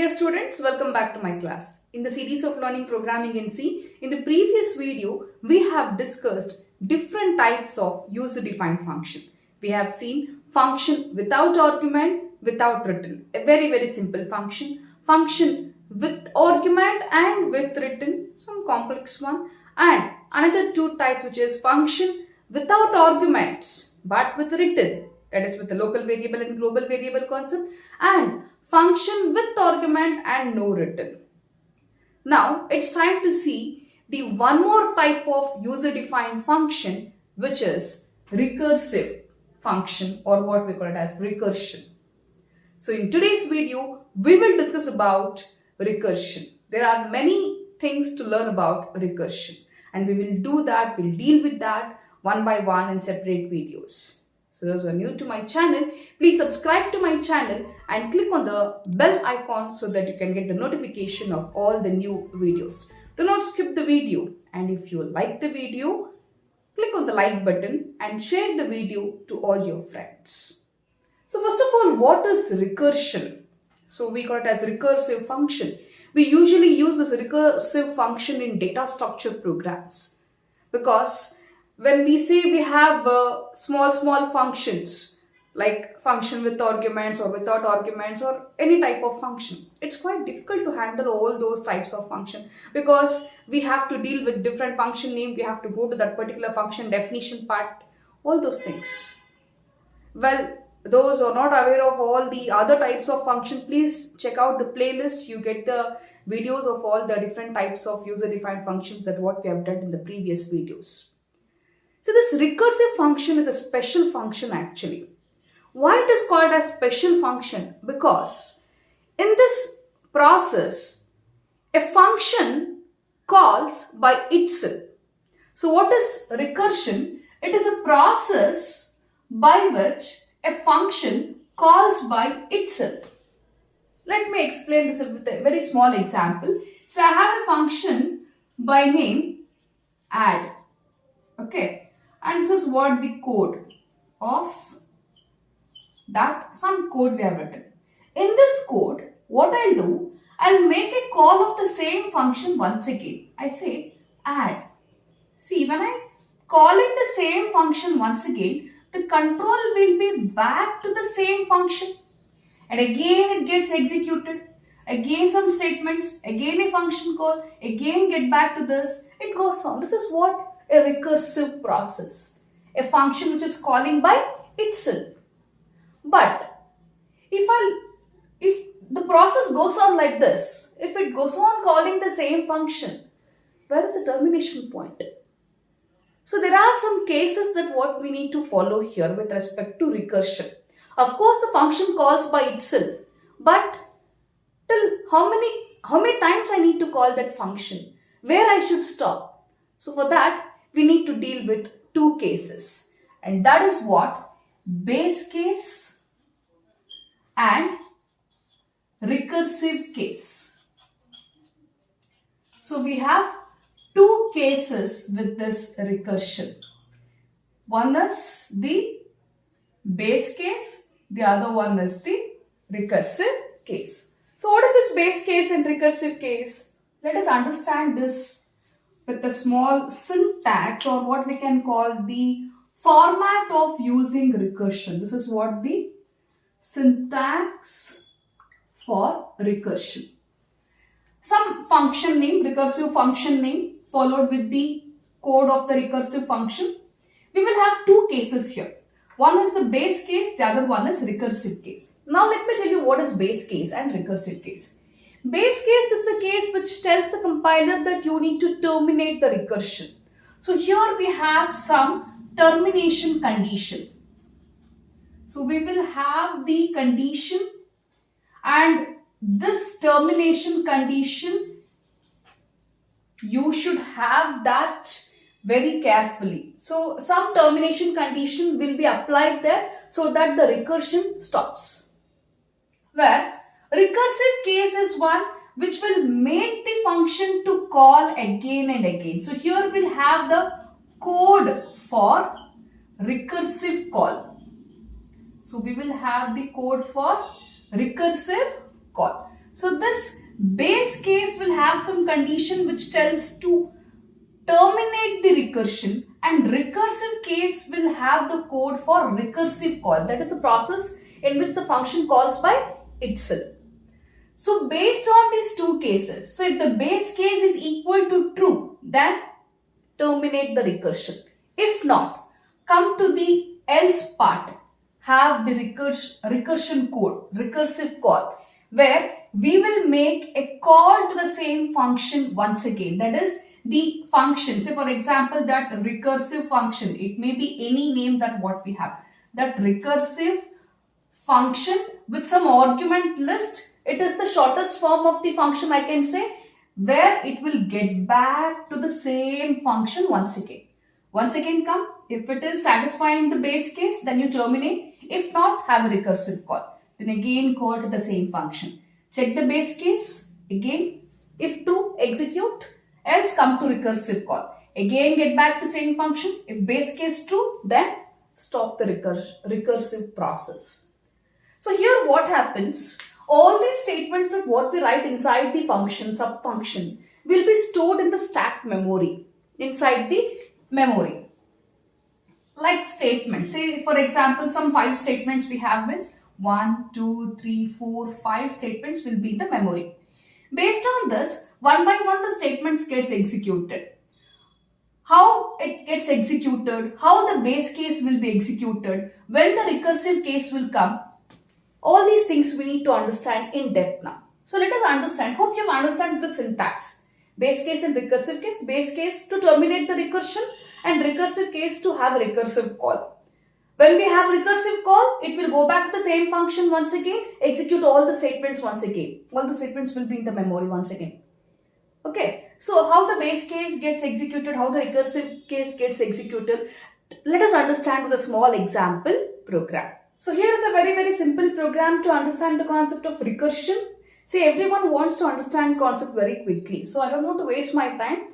dear students, welcome back to my class. In the series of learning programming in C, in the previous video, we have discussed different types of user-defined function. We have seen function without argument, without written. A very simple function. Function with argument and with written, some complex one. And another two types, which is function without arguments but with written. That is with the local variable and global variable concept. And function with argument and no written. Now it's time to see the one more type of user-defined function, which is recursive function, or what we call it as recursion. So in today's video, we will discuss about recursion. There are many things to learn about recursion, and we will do that, we'll deal with that one by one in separate videos. So those who are new to my channel, please subscribe to my channel and click on the bell icon so that you can get the notification of all the new videos. Do not skip the video, and if you like the video, click on the like button and share the video to all your friends. So first of all, what is recursion? So we call it as recursive function. We usually use this recursive function in data structure programs, because when we say we have small functions, like function with arguments or without arguments or any type of function, it's quite difficult to handle all those types of function, because we have to deal with different function name, we have to go to that particular function definition part, all those things. Well, those who are not aware of all the other types of function, please check out the playlist. You get the videos of all the different types of user-defined functions that what we have done in the previous videos. So this recursive function is a special function actually. Why it is called as special function? Because in this process, a function calls by itself. So what is recursion? It is a process by which a function calls by itself. Let me explain this with a very small example. So I have a function by name add. Okay. And this is what the code of that, some code we have written. In this code, what I'll do, I'll make a call of the same function once again. I say add. See, when I call in the same function once again, the control will be back to the same function. And again it gets executed. Again some statements, again a function call, again get back to this. It goes on. This is what a recursive process, a function which is calling by itself. But if the process goes on like this, if it goes on calling the same function, where is the termination point? So there are some cases that what we need to follow here with respect to recursion. Of course, the function calls by itself, but till how many times I need to call that function, where I should stop. So for that, we need to deal with two cases, and that is what? Base case and recursive case. So we have two cases with this recursion. One is the base case, the other one is the recursive case. So what is this base case and recursive case? Let us understand this with a small syntax, or what we can call the format of using recursion. This is what the syntax for recursion. Some function name, recursive function name, followed with the code of the recursive function. We will have two cases here. One is the base case, the other one is recursive case. Now let me tell you what is base case and recursive case. Base case is the case which tells the compiler that you need to terminate the recursion. So here we have some termination condition. So we will have the condition, and this termination condition, you should have that very carefully. So some termination condition will be applied there so that the recursion stops. Where recursive case is one which will make the function to call again and again. So here we'll have the code for recursive call. So we will have the code for recursive call. So this base case will have some condition which tells to terminate the recursion, and recursive case will have the code for recursive call. That is the process in which the function calls by itself. So based on these two cases, so if the base case is equal to true, then terminate the recursion. If not, come to the else part, have the recursion code, recursive call, where we will make a call to the same function once again. That is the function. Say for example that recursive function, it may be any name that what we have. That recursive function with some argument list, it is the shortest form of the function I can say, where it will get back to the same function once again. Once again come, if it is satisfying the base case, then you terminate. If not, have a recursive call. Then again call to the same function. Check the base case, again, if true, execute, else come to recursive call. Again get back to same function. If base case true, then stop the recursive process. So here what happens, all these statements that what we write inside the function, sub-function, will be stored in the stack memory, inside the memory. Like statements, say for example some 5 statements we have, means 1, 2, 3, 4, 5 statements will be in the memory. Based on this, one by one the statements gets executed. How it gets executed, how the base case will be executed, when the recursive case will come, all these things we need to understand in depth now. So let us understand, hope you understand the syntax. Base case and recursive case, base case to terminate the recursion and recursive case to have a recursive call. When we have recursive call, it will go back to the same function once again, execute all the statements once again. All the statements will be in the memory once again. Okay, so how the base case gets executed, how the recursive case gets executed, let us understand with a small example program. So here is a very simple program to understand the concept of recursion. See, everyone wants to understand concept very quickly, so I don't want to waste my time.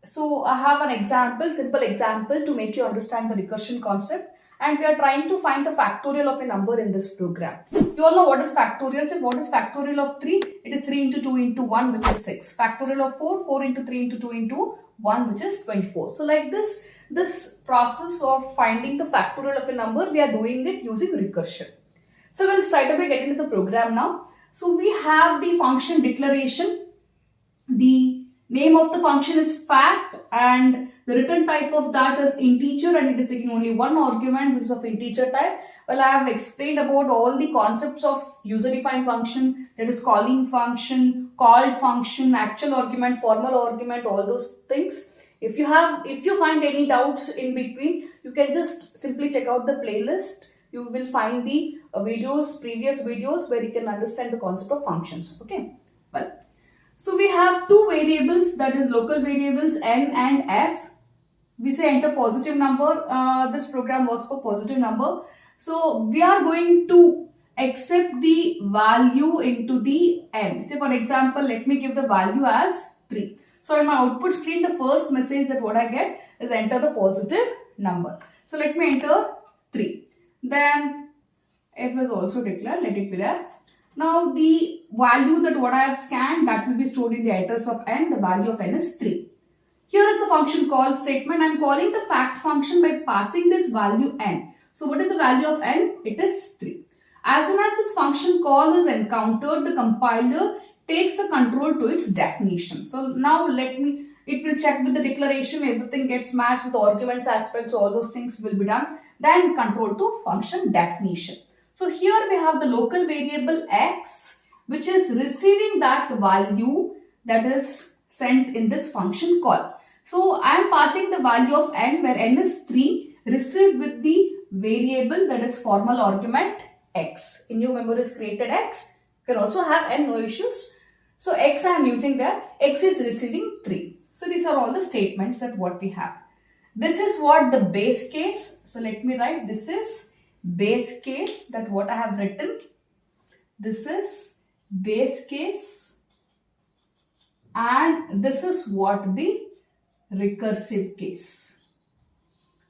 So I have an example, simple example to make you understand the recursion concept. And we are trying to find the factorial of a number in this program. You all know what is factorial. So what is factorial of 3? It is 3 into 2 into 1, which is 6. Factorial of 4, 4 into 3 into 2 into 1, which is 24. So like this process of finding the factorial of a number, we are doing it using recursion. So we'll straight away get into the program now. So we have the function declaration. The name of the function is fact, and the return type of that is integer, and it is taking only one argument, which is of integer type. Well, I have explained about all the concepts of user-defined function, that is calling function, called function, actual argument, formal argument, all those things. If you find any doubts in between, you can just simply check out the playlist. You will find the previous videos where you can understand the concept of functions. Okay, well. So we have two variables, that is local variables n and f. We say enter positive number. This program works for positive number. So we are going to accept the value into the n. Say for example, let me give the value as 3. So in my output screen, the first message that what I get is enter the positive number. So let me enter 3. Then f is also declared, let it be there. Now the value that what I have scanned, that will be stored in the address of n. The value of n is 3. Here is the function call statement. I am calling the fact function by passing this value n. So what is the value of n? It is 3. As soon as this function call is encountered, the compiler takes the control to its definition. So now it will check with the declaration, everything gets matched with arguments, aspects, all those things will be done. Then control to function definition. So here we have the local variable x, which is receiving that value that is sent in this function call. So I am passing the value of n, where n is 3, received with the variable that is formal argument x. In new memory is created x. You can also have n, no issues. So x I am using there, x is receiving 3. So these are all the statements that what we have. This is what the base case. So let me write, this is base case, that what I have written. This is base case, and this is what the recursive case.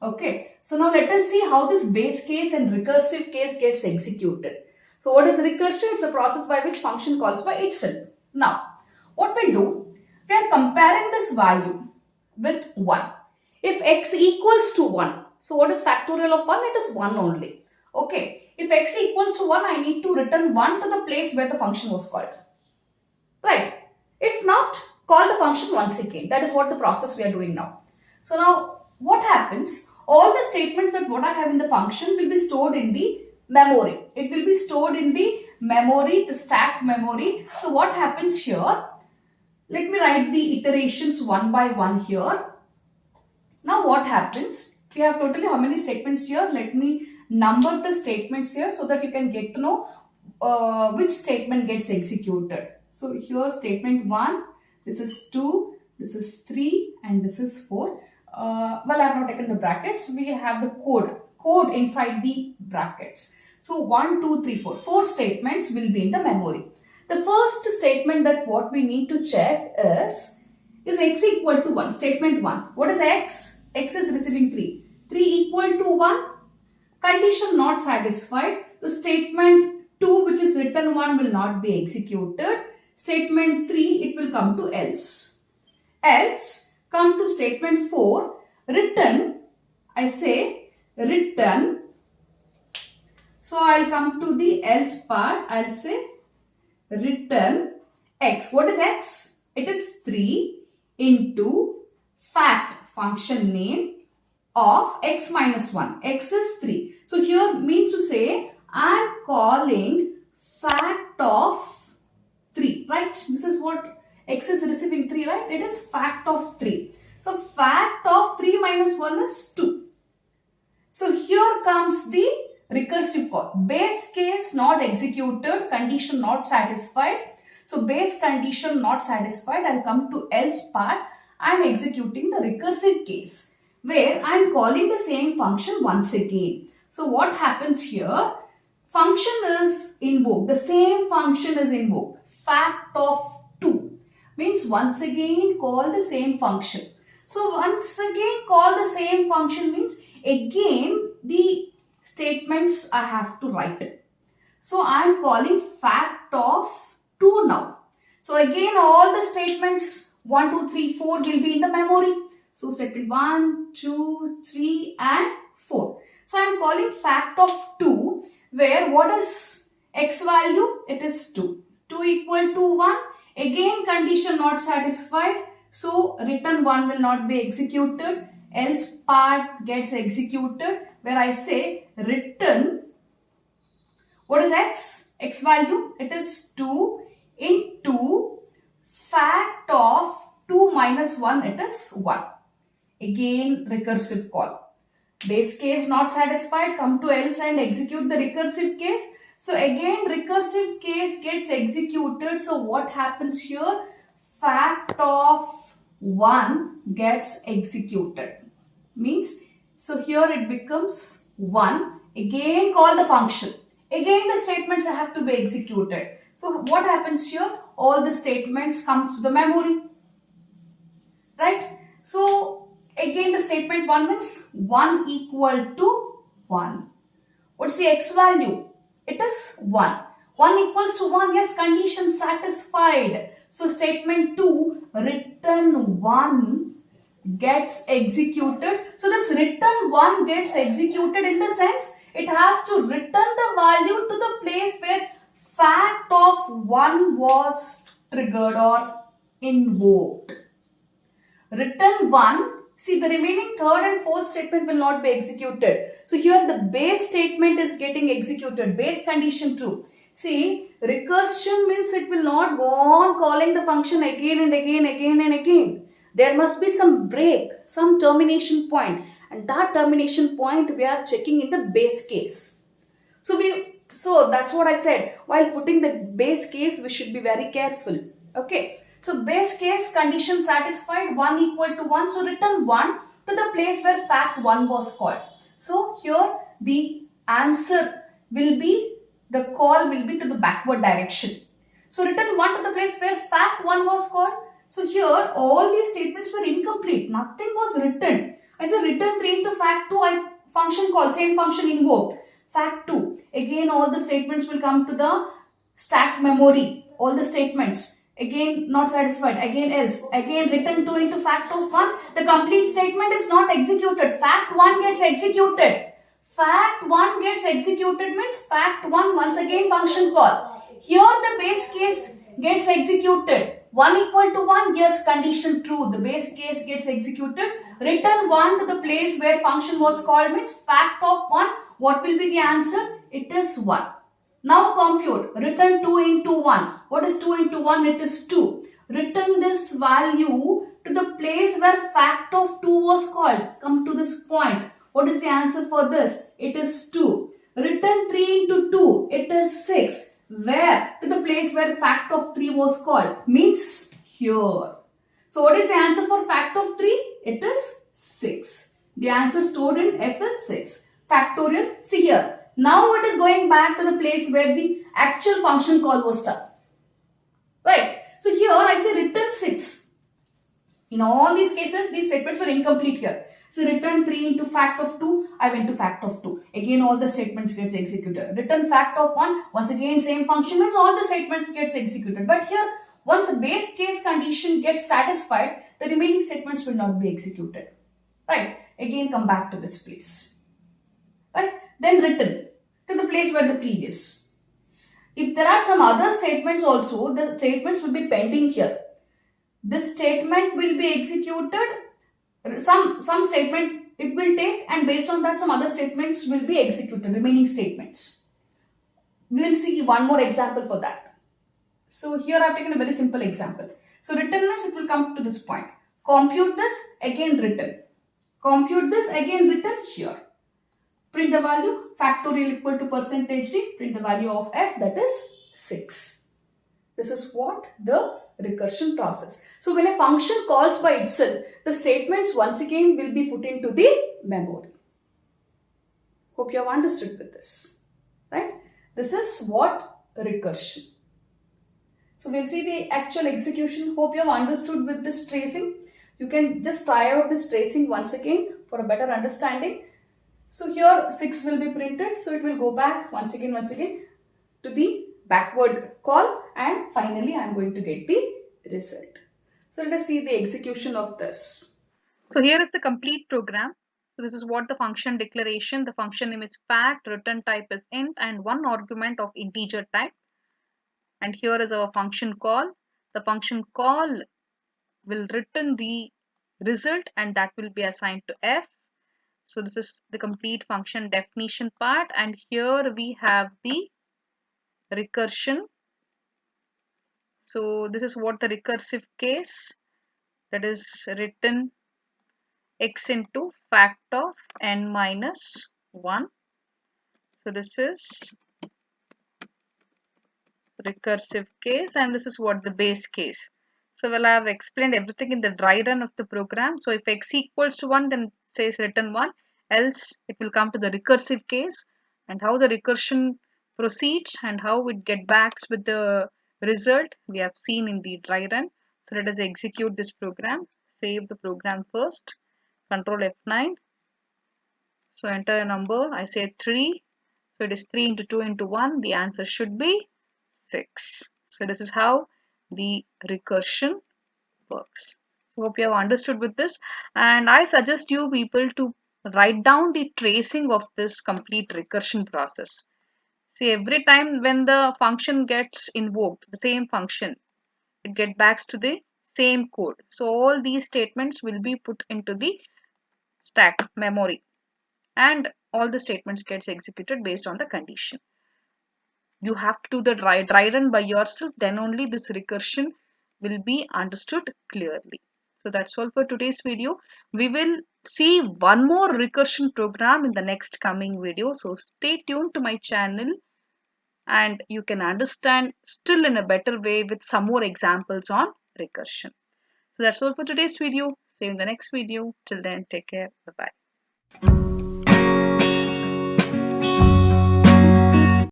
Okay, so now let us see how this base case and recursive case gets executed. So what is recursion? It's a process by which function calls by itself. Now, what we'll do, we are comparing this value with 1. If x equals to 1, so what is factorial of 1? It is 1 only. Okay. If x equals to 1, I need to return 1 to the place where the function was called. Right. If not, call the function once again. That is what the process we are doing now. So now, what happens? All the statements that what I have in the function will be stored in the memory. It will be stored in the memory, the stack memory. So what happens here? Let me write the iterations one by one here. Now what happens? We have totally how many statements here? Let me number the statements here so that you can get to know which statement gets executed. So here statement 1, this is 2, this is 3 and this is 4. Well, I have not taken the brackets. We have the code inside the brackets. So 1, 2, 3, 4. 4 statements will be in the memory. The first statement that what we need to check is x equal to 1. Statement 1. What is x? X is receiving 3. 3 equal to 1. Condition not satisfied. The statement 2 which is written 1 will not be executed. Statement 3 it will come to else. Else come to statement 4. Written. I say written. So I'll come to the else part. I'll say return x. What is x? It is 3 into fact function name of x minus 1. X is 3. So here means to say I am calling fact of 3. Right? This is what x is receiving 3. Right? It is fact of 3. So fact of 3 minus 1 is 2. So here comes the recursive call. Base case not executed, condition not satisfied. So base condition not satisfied, I'll come to else part. I'm executing the recursive case where I'm calling the same function once again. So what happens here? Function is invoked. The same function is invoked. Fact of 2 means once again call the same function. So once again call the same function means again the statements I have to write. So I am calling fact of 2 now. So again all the statements 1, 2, 3, 4 will be in the memory. So statement 1, 2, 3 and 4. So I am calling fact of 2 where what is x value? It is 2. 2 equal to 1. Again condition not satisfied. So return 1 will not be executed. Else part gets executed where I say return. What is x? X value? It is 2 into fact of 2 minus 1. It is 1. Again recursive call. Base case not satisfied. Come to else and execute the recursive case. So again recursive case gets executed. So what happens here? Fact of 1 gets executed. Means, so here it becomes 1. Again call the function. Again the statements have to be executed. So what happens here? All the statements comes to the memory. Right? So again the statement 1 means 1 equal to 1. What's the x value? It is 1. 1 equals to 1. Yes, condition satisfied. So statement 2 return 1 gets executed. So this return 1 gets executed in the sense it has to return the value to the place where fact of 1 was triggered or invoked. Return 1. See, the remaining third and fourth statement will not be executed. So here the base statement is getting executed. Base condition true. See, recursion means it will not go on calling the function again and again, again and again. There must be some break, some termination point, and that termination point we are checking in the base case. So that's what I said. While putting the base case, we should be very careful. Okay. So base case condition satisfied 1 equal to 1. So return 1 to the place where fact 1 was called. So here the answer will be, the call will be to the backward direction. So return 1 to the place where fact 1 was called. So here all these statements were incomplete. Nothing was written. I said return 3 into fact 2, function call, same function invoked. Fact 2. Again, all the statements will come to the stack memory. All the statements. Again, not satisfied. Again, else. Again, return 2 into fact of 1. The complete statement is not executed. Fact 1 gets executed. Fact 1 gets executed means fact 1 once again function call. Here the base case gets executed. 1 equal to 1, yes, condition true. The base case gets executed. Return 1 to the place where function was called means fact of 1. What will be the answer? It is 1. Now compute. Return 2 into 1. What is 2 into 1? It is 2. Return this value to the place where fact of 2 was called. Come to this point. What is the answer for this? It is 2. Return 3 into 2. It is 6. Where? To the place where fact of 3 was called. Means here. So what is the answer for fact of 3? It is 6. The answer stored in F is 6. Factorial. See here. Now it is going back to the place where the actual function call was done. Right. So here I say return 6. In all these cases, these statements were incomplete here. So return 3 into fact of 2, I went to fact of 2. Again, all the statements gets executed. Return fact of 1, once again same function means all the statements gets executed. But here, once a base case condition gets satisfied, the remaining statements will not be executed. Right. Again, come back to this place. Right. Then return to the place where the previous. If there are some other statements also, the statements will be pending here. This statement will be executed. Some statement it will take, and based on that some other statements will be executed, remaining statements. We will see one more example for that. So here I have taken a very simple example. So return means it will come to this point. Compute this, again return. Compute this, again return here. Print the value, factorial equal to percentage d, print the value of f, that is 6. This is what the recursion process. So when a function calls by itself, the statements once again will be put into the memory. Hope you have understood with this. Right? This is what recursion. So we'll see the actual execution. Hope you have understood with this tracing. You can just try out this tracing once again for a better understanding. So here 6 will be printed. So it will go back once again to the backward call, and finally I am going to get the result. So let us see the execution of this. So here is the complete program. So this is what the function declaration. The function name is fact, return type is int, and one argument of integer type. And here is our function call. The function call will return the result, and that will be assigned to f. So this is the complete function definition part, and here we have the recursion. So this is what the recursive case, that is return x into fact of n minus 1. So this is recursive case, and this is what the base case. So well, I have explained everything in the dry run of the program. So if x equals to 1, then it says return 1, else it will come to the recursive case, and how the recursion proceeds and how it get back with the result we have seen in the dry run. So let us execute this program. Save the program first. Control F9. So enter a number. I say 3. So it is 3 into 2 into 1. The answer should be 6. So this is how the recursion works. So hope you have understood with this, and I suggest you people to write down the tracing of this complete recursion process. See, every time when the function gets invoked, the same function, it gets back to the same code. So all these statements will be put into the stack memory, and all the statements gets executed based on the condition. You have to do the dry run by yourself, then only this recursion will be understood clearly. So that's all for today's video. We will see one more recursion program in the next coming video. So stay tuned to my channel, and you can understand still in a better way with some more examples on recursion. So that's all for today's video. See you in the next video. Till then, take care. Bye-bye.